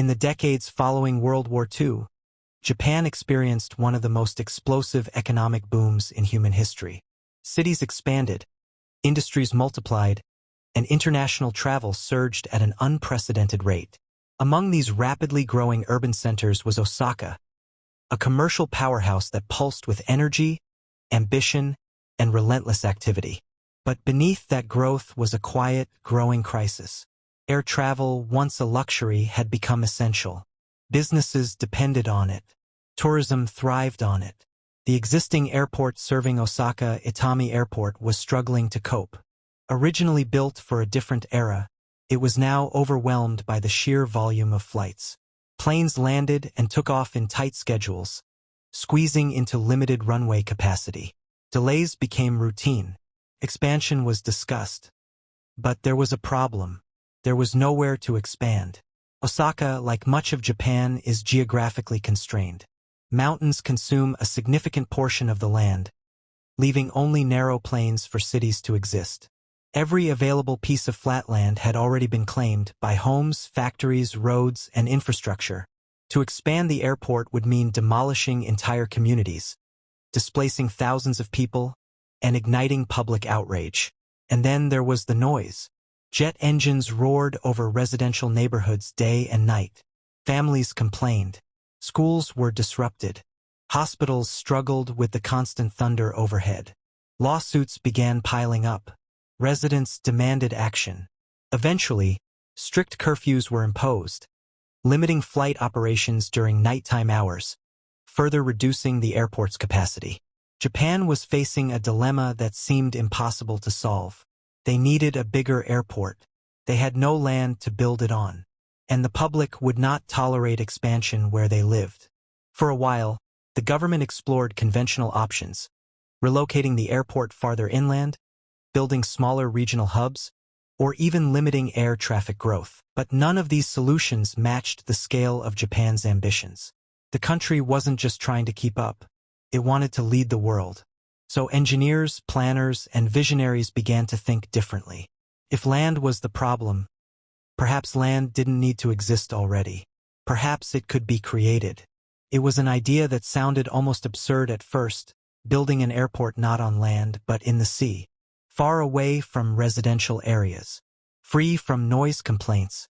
In the decades following World War II, Japan experienced one of the most explosive economic booms in human history. Cities expanded, industries multiplied, and international travel surged at an unprecedented rate. Among these rapidly growing urban centers was Osaka, a commercial powerhouse that pulsed with energy, ambition, and relentless activity. But beneath that growth was a quiet, growing crisis. Air travel, once a luxury, had become essential. Businesses depended on it. Tourism thrived on it. The existing airport serving Osaka, Itami Airport, was struggling to cope. Originally built for a different era, it was now overwhelmed by the sheer volume of flights. Planes landed and took off in tight schedules, squeezing into limited runway capacity. Delays became routine. Expansion was discussed. But there was a problem. There was nowhere to expand. Osaka, like much of Japan, is geographically constrained. Mountains consume a significant portion of the land, leaving only narrow plains for cities to exist. Every available piece of flat land had already been claimed by homes, factories, roads, and infrastructure. To expand the airport would mean demolishing entire communities, displacing thousands of people, and igniting public outrage. And then there was the noise. Jet engines roared over residential neighborhoods day and night. Families complained. Schools were disrupted. Hospitals struggled with the constant thunder overhead. Lawsuits began piling up. Residents demanded action. Eventually, strict curfews were imposed, limiting flight operations during nighttime hours, further reducing the airport's capacity. Japan was facing a dilemma that seemed impossible to solve. They needed a bigger airport. They had no land to build it on, and the public would not tolerate expansion where they lived. For a while, the government explored conventional options, relocating the airport farther inland, building smaller regional hubs, or even limiting air traffic growth. But none of these solutions matched the scale of Japan's ambitions. The country wasn't just trying to keep up. It wanted to lead the world. So engineers, planners, and visionaries began to think differently. If land was the problem, perhaps land didn't need to exist already. Perhaps it could be created. It was an idea that sounded almost absurd at first, building an airport not on land but in the sea, far away from residential areas, free from noise complaints,